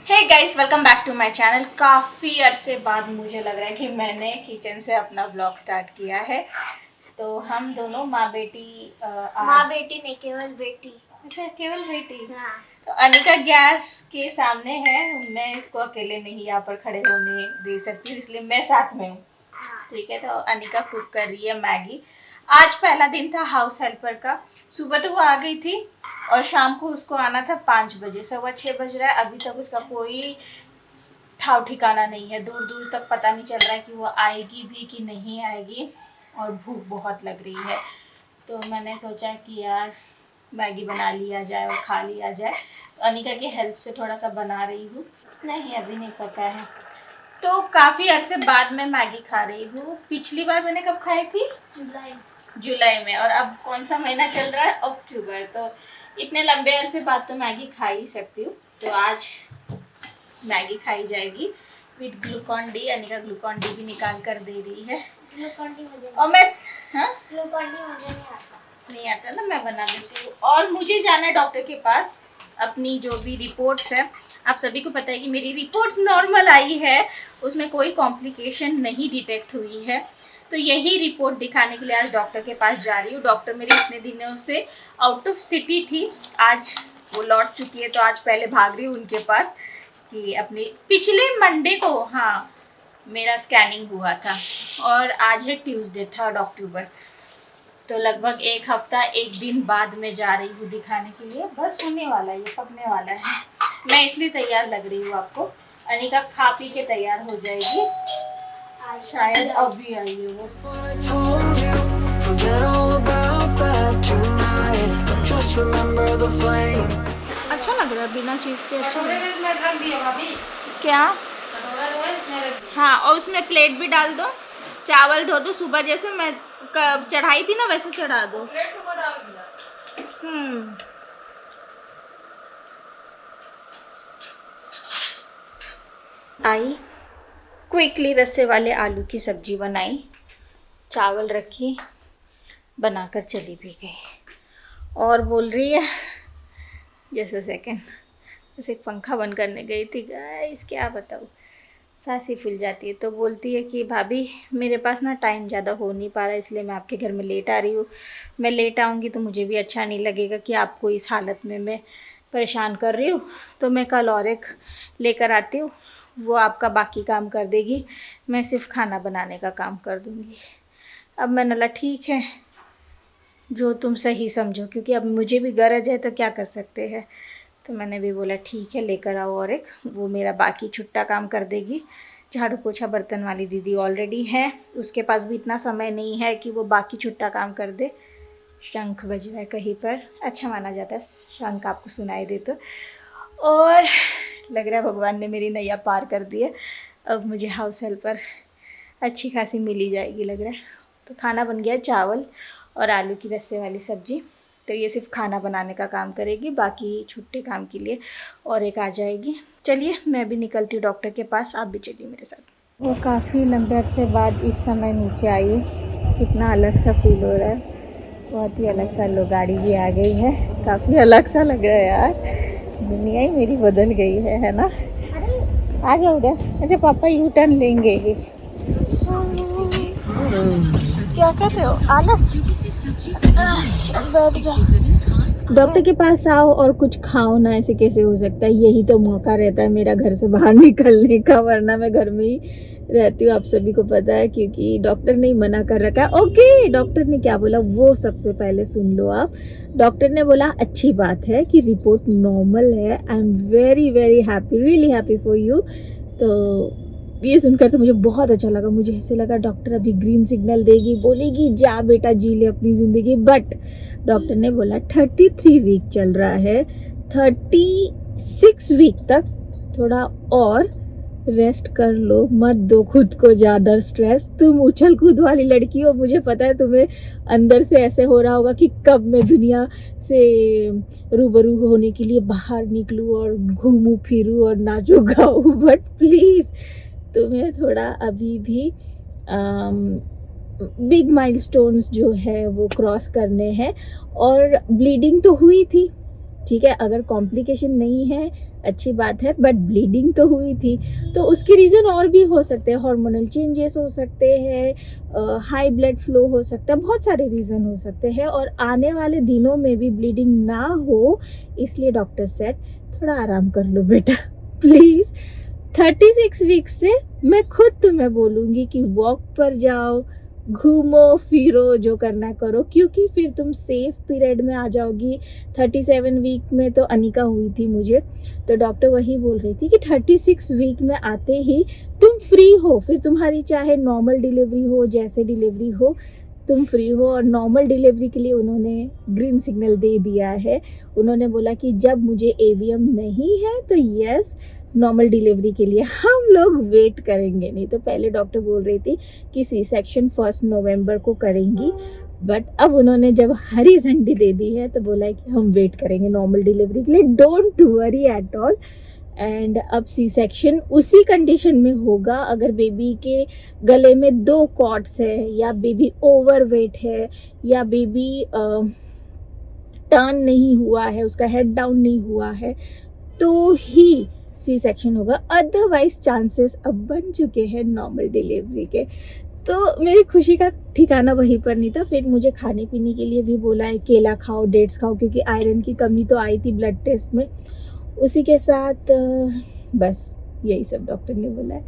Hey guys, welcome back to my channel. काफ़ी अरसे बाद मुझे लग रहा है कि मैंने किचन से अपना ब्लॉग स्टार्ट किया है। तो हम दोनों माँ बेटी माँ बेटी नहीं, केवल बेटी। अच्छा, केवल बेटी। हाँ। तो अनिका गैस के सामने है, मैं इसको अकेले नहीं यहाँ पर खड़े होने दे सकती हूँ, इसलिए मैं साथ में हूँ। ठीक है, तो अनिका कुक कर रही है मैगी। आज पहला दिन था हाउस हेल्पर का। सुबह तो वो आ गई थी और शाम को उसको आना था 5 बजे। 6:15 बज रहा है, अभी तक उसका कोई ठाव ठिकाना नहीं है। दूर दूर तक पता नहीं चल रहा है कि वो आएगी भी कि नहीं आएगी। और भूख बहुत लग रही है, तो मैंने सोचा कि यार मैगी बना लिया जाए और खा लिया जाए। तो अनिका की हेल्प से थोड़ा सा बना रही हूँ। नहीं, अभी नहीं पता है। तो काफ़ी अरसे बाद मैं मैगी खा रही हूँ। पिछली बार मैंने कब खाई थी? जुलाई में। और अब कौन सा महीना चल रहा है? अक्टूबर। तो इतने लंबे अरसे बाद तो मैगी खा ही सकती हूँ। तो आज मैगी खाई जाएगी with Glucon D. Anika Glucon D भी निकाल कर दे रही है। ग्लूकॉन डी मुझे और मैं ग्लूकॉन डी मुझे नहीं आता ना, मैं बना देती हूँ। और मुझे जाना है डॉक्टर के पास। अपनी जो भी रिपोर्ट्स है, आप सभी को पता है कि मेरी रिपोर्ट्स नॉर्मल आई है, उसमें कोई कॉम्प्लिकेशन नहीं डिटेक्ट हुई है। तो यही रिपोर्ट दिखाने के लिए आज डॉक्टर के पास जा रही हूँ। डॉक्टर मेरी इतने दिनों से आउट ऑफ सिटी थी, आज वो लौट चुकी है। तो आज पहले भाग रही हूँ उनके पास कि अपने पिछले मंडे को मेरा स्कैनिंग हुआ था और आज है ट्यूसडे, 3 अक्टूबर। तो लगभग एक हफ्ता एक दिन बाद में जा रही हूँ दिखाने के लिए। बस होने वाला है, ये पकने वाला है। मैं इसलिए तैयार लग रही हूँ आपको। अनिका खा पी के तैयार हो जाएगी, शायद अभी आई है वो। अच्छा लग रहा है बिना चीज़ के। अच्छा रख दिया भाभी। क्या? हाँ, और उसमें प्लेट भी डाल दो। चावल धो दो, सुबह जैसे मैं चढ़ाई थी ना वैसे चढ़ा दो। आई क्विकली रस्से वाले आलू की सब्जी बनाई, चावल रखी, बनाकर चली भी गई। और बोल रही है जैसे सेकंड, जैसे एक पंखा बंद करने गई थी गाइस, क्या बताऊँ, सांस ही फूल जाती है। तो बोलती है कि भाभी मेरे पास ना टाइम ज़्यादा हो नहीं पा रहा, इसलिए मैं आपके घर में लेट आ रही हूँ। मैं लेट आऊँगी तो मुझे भी अच्छा नहीं लगेगा कि आपको इस हालत में मैं परेशान कर रही हूँ। तो मैं कल और एक लेकर आती हूँ, वो आपका बाकी काम कर देगी, मैं सिर्फ खाना बनाने का काम कर दूँगी। अब मैंने बोला ठीक है, जो तुम सही समझो, क्योंकि अब मुझे भी गरज है तो क्या कर सकते हैं। तो मैंने भी बोला ठीक है, लेकर आओ और एक, वो मेरा बाकी छुट्टा काम कर देगी। झाड़ू पोछा बर्तन वाली दीदी ऑलरेडी है, उसके पास भी इतना समय नहीं है कि वो बाकी छुट्टा काम कर दे। शंख बज रहा है कहीं पर, अच्छा माना जाता है शंख आपको सुनाई दे तो। और लग रहा है भगवान ने मेरी नैया पार कर दी है। अब मुझे हाउस हेल्पर अच्छी खासी मिल ही जाएगी लग रहा है। तो खाना बन गया, चावल और आलू की रस्से वाली सब्जी। तो ये सिर्फ खाना बनाने का काम करेगी, बाकी छुट्टे काम के लिए और एक आ जाएगी। चलिए मैं भी निकलती हूँ डॉक्टर के पास, आप भी चलिए मेरे साथ। वो काफ़ी लंबे अरसे बाद इस समय नीचे आई, कितना अलग सा फील हो रहा है, बहुत ही अलग सा। लो गाड़ी भी आ गई है, काफ़ी अलग सा लग रहा है यार, दुनिया ही मेरी बदल गई है ना। आ जाओ उधर। अच्छा पापा यू टर्न लेंगे ही। क्या कर रहे हो? आलस। बैठ जाओ। डॉक्टर के पास आओ और कुछ खाओ ना, ऐसे कैसे हो सकता है? यही तो मौका रहता है मेरा घर से बाहर निकलने का, वरना मैं घर में ही रहती हूँ, आप सभी को पता है, क्योंकि डॉक्टर ने मना कर रखा है। ओके, डॉक्टर ने क्या बोला वो सबसे पहले सुन लो आप। डॉक्टर ने बोला अच्छी बात है कि रिपोर्ट नॉर्मल है, I am very very happy, really happy for you. तो ये सुनकर तो मुझे बहुत अच्छा लगा। मुझे ऐसे लगा डॉक्टर अभी ग्रीन सिग्नल देगी, बोलेगी जा बेटा जी ले अपनी ज़िंदगी। बट डॉक्टर ने बोला 33 वीक चल रहा है, 36 वीक तक थोड़ा और रेस्ट कर लो, मत दो खुद को ज़्यादा स्ट्रेस। तुम उछल कूद वाली लड़की हो, मुझे पता है तुम्हें अंदर से ऐसे हो रहा होगा कि कब मैं दुनिया से रूबरू होने के लिए बाहर निकलूँ और घूमूँ फिरूँ और नाचूँ गाऊँ। बट प्लीज़ तुम्हें थोड़ा अभी भी बिग माइलस्टोन्स जो है वो क्रॉस करने हैं। और ब्लीडिंग तो हुई थी, ठीक है, अगर कॉम्प्लिकेशन नहीं है अच्छी बात है, बट ब्लीडिंग तो हुई थी, तो उसके रीज़न और भी हो सकते हैं, हार्मोनल चेंजेस हो सकते हैं, हाई ब्लड फ्लो हो सकता है, बहुत सारे रीज़न हो सकते हैं, और आने वाले दिनों में भी ब्लीडिंग ना हो, इसलिए डॉक्टर सेड थोड़ा आराम कर लो बेटा प्लीज़। 36 वीक से मैं खुद तुम्हें बोलूँगी कि वॉक पर जाओ, घूमो फिरो, जो करना करो, क्योंकि फिर तुम सेफ पीरियड में आ जाओगी। 37 वीक में तो अनिका हुई थी मुझे, तो डॉक्टर वही बोल रही थी कि 36 वीक में आते ही तुम फ्री हो, फिर तुम्हारी चाहे नॉर्मल डिलीवरी हो, जैसे डिलीवरी हो तुम फ्री हो। और नॉर्मल डिलीवरी के लिए उन्होंने ग्रीन सिग्नल दे दिया है। उन्होंने बोला कि जब मुझे एवीएम नहीं है तो यस, नॉर्मल डिलीवरी के लिए हम लोग वेट करेंगे। नहीं तो पहले डॉक्टर बोल रही थी कि सी सेक्शन 1 नवंबर को करेंगी, बट अब उन्होंने जब हरी झंडी दे दी है तो बोला है कि हम वेट करेंगे नॉर्मल डिलीवरी के लिए, don't worry at all. And अब सी सेक्शन उसी कंडीशन में होगा अगर बेबी के गले में 2 कॉर्ड्स है, या बेबी ओवरवेट है, या बेबी टर्न नहीं हुआ है, उसका हेड डाउन नहीं हुआ है, तो ही सी सेक्शन होगा। अदरवाइज चांसेस अब बन चुके हैं नॉर्मल डिलीवरी के। तो मेरी खुशी का ठिकाना वहीं पर नहीं था। फिर मुझे खाने पीने के लिए भी बोला है, केला खाओ, डेट्स खाओ, क्योंकि आयरन की कमी तो आई थी ब्लड टेस्ट में। उसी के साथ बस यही सब डॉक्टर ने बोला है।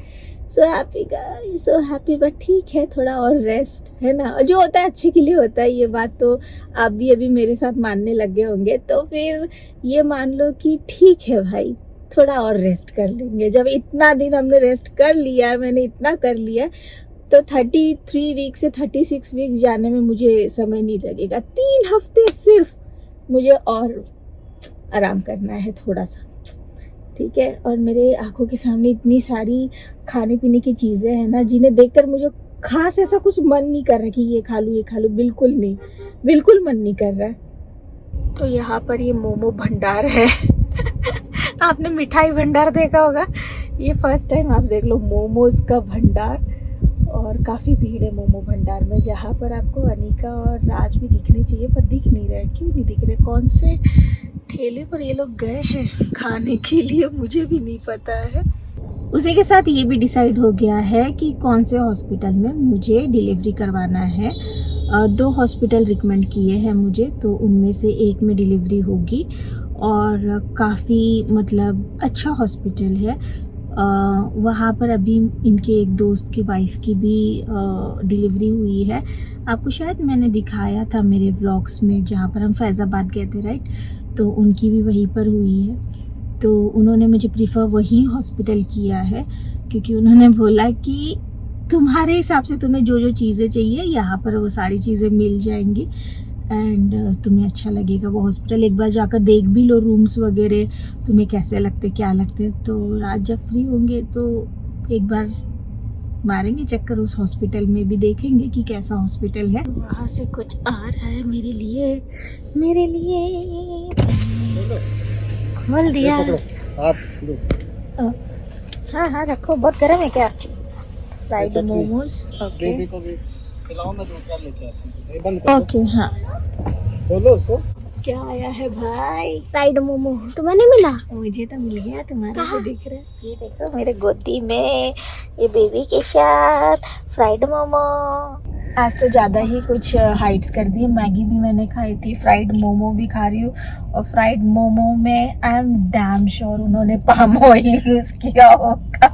So happy guys, so happy, but ठीक है, थोड़ा और रेस्ट है ना, जो होता है अच्छे के लिए होता है। ये बात तो आप भी अभी मेरे साथ मानने लग गए होंगे, तो फिर ये मान लो कि ठीक है भाई, थोड़ा और रेस्ट कर लेंगे। जब इतना दिन हमने रेस्ट कर लिया है, मैंने इतना कर लिया है, तो 33 वीक से 36 वीक जाने में मुझे समय नहीं लगेगा। 3 हफ्ते सिर्फ मुझे और आराम करना है थोड़ा सा, ठीक है। और मेरे आंखों के सामने इतनी सारी खाने पीने की चीज़ें हैं ना, जिन्हें देखकर मुझे खास ऐसा कुछ मन नहीं कर रहा कि ये खा लूँ ये खा लूँ, बिल्कुल नहीं, बिल्कुल मन नहीं कर रहा है। तो यहाँ पर ये मोमो भंडार है आपने मिठाई भंडार देखा होगा, ये फर्स्ट टाइम आप देख लो मोमोज का भंडार। और काफ़ी भीड़ है मोमो भंडार में, जहाँ पर आपको अनिका और राज भी दिखने चाहिए, पर दिख नहीं रहे। क्यों नहीं दिख रहे? कौन से ठेले पर ये लोग गए हैं खाने के लिए, मुझे भी नहीं पता है। उसी के साथ ये भी डिसाइड हो गया है कि कौन से हॉस्पिटल में मुझे डिलीवरी करवाना है। 2 हॉस्पिटल रिकमेंड किए हैं मुझे, तो उनमें से एक में डिलीवरी होगी, और काफ़ी मतलब अच्छा हॉस्पिटल है। वहाँ पर अभी इनके एक दोस्त की वाइफ की भी डिलीवरी हुई है। आपको शायद मैंने दिखाया था मेरे व्लॉग्स में, जहाँ पर हम फैज़ाबाद गए थे, राइट, तो उनकी भी वहीं पर हुई है। तो उन्होंने मुझे प्रीफर वही हॉस्पिटल किया है, क्योंकि उन्होंने बोला कि तुम्हारे हिसाब से तुम्हें जो जो चीज़ें चाहिए यहाँ पर वो सारी चीज़ें मिल जाएंगी, एंड तुम्हें अच्छा लगेगा वो हॉस्पिटल। एक बार जाकर देख भी लो रूम्स वगैरह, तुम्हें कैसे लगते क्या लगते। तो रात जब फ्री होंगे तो एक बार मारेंगे चक्कर उस हॉस्पिटल में भी, देखेंगे कि कैसा हॉस्पिटल है। वहाँ से कुछ आ रहा है मेरे लिए, मेरे लिए खोल दिया। हाँ हाँ रखो, बहुत गर्म है क्या? फ्राइड मोमोज, ओके ओके, हाँ बोलो उसको। क्या आया है भाई? फ्राइड मोमो। तुम्हें नहीं मिला? मुझे तो मिल गया, तुम्हारा कहाँ? को दिख रहा है। ये देखो मेरे गोदी में, ये बेबी के साथ फ्राइड मोमो। आज तो ज़्यादा ही कुछ हाइट्स कर दी। मैगी भी मैंने खाई थी, फ्राइड मोमो भी खा रही हूँ, और फ्राइड मोमो में आई एम डैम श्योर उन्होंने पाम ऑयल यूज़ किया होगा,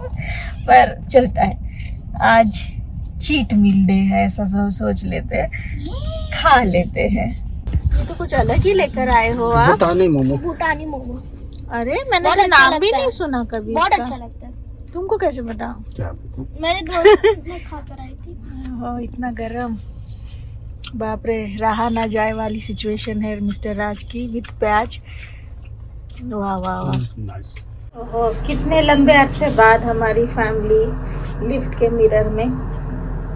पर चलता है। आज चीट मील डे है, ऐसा सब सोच लेते हैं, खा लेते हैं। ये तो कुछ अलग ही लेकर आए हो आप। भूटानी मोमो। भूटानी मोमो अरे मैंने बहुत तो अच्छा नाम भी लगता नहीं है। सुना कभी बहुत इसका। अच्छा लगता है। तुमको कैसे पता? क्या पता? मेरे दोस्त ने खाकर आई थी। हो इतना गरम, बाप रे, रहा ना जाए वाली सिचुएशन है मिस्टर राज की, विद प्याज। वाह वाह वाह, नाइस। ओहो, कितने लंबे अरसे बाद हमारी फैमिली लिफ्ट के मिरर में।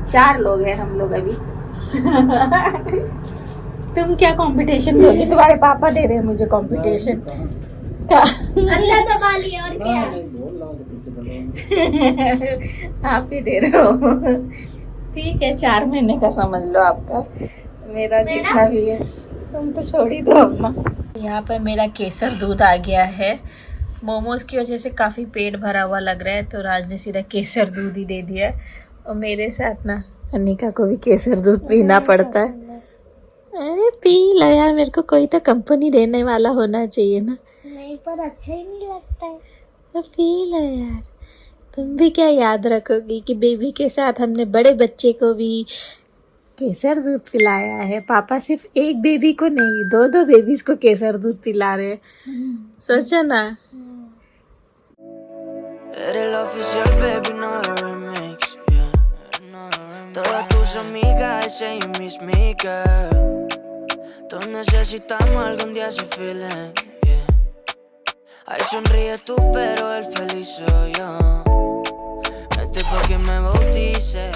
4 लोग हैं हम लोग अभी तुम क्या कंपटीशन दोगी? तुम्हारे पापा दे रहे हैं मुझे कंपटीशन का। अंदर दबा लिया और क्या? आप ही दे रहे हो ठीक है, 4 महीने का समझ लो आपका, मेरा जितना भी है। तुम तो छोड़ ही दो अपना। यहाँ पर मेरा केसर दूध आ गया है। मोमोज की वजह से काफ़ी पेट भरा हुआ लग रहा है, तो राज ने सीधा केसर दूध ही दे दिया। और मेरे साथ ना अनिका को भी केसर दूध पीना पड़ता है। अरे पी लो यार, मेरे को कोई तो कंपनी देने वाला होना चाहिए ना। नहीं, पर अच्छा ही नहीं लगता है। तो पी लो यार। तुम भी क्या याद रखोगी कि बेबी के साथ हमने बड़े बच्चे को भी केसर दूध पिलाया है। पापा सिर्फ एक बेबी को नहीं, 2 बेबीज को केसर दूध पिला रहे हैं। सोचो ना। Eres la oficial, baby, no remix, yeah. Todas tus amigas, ese y Miss Me Girl. Todos necesitamos algún día ese feeling, yeah. Ay, sonríe tú, pero el feliz soy yo. Este porque me bautice.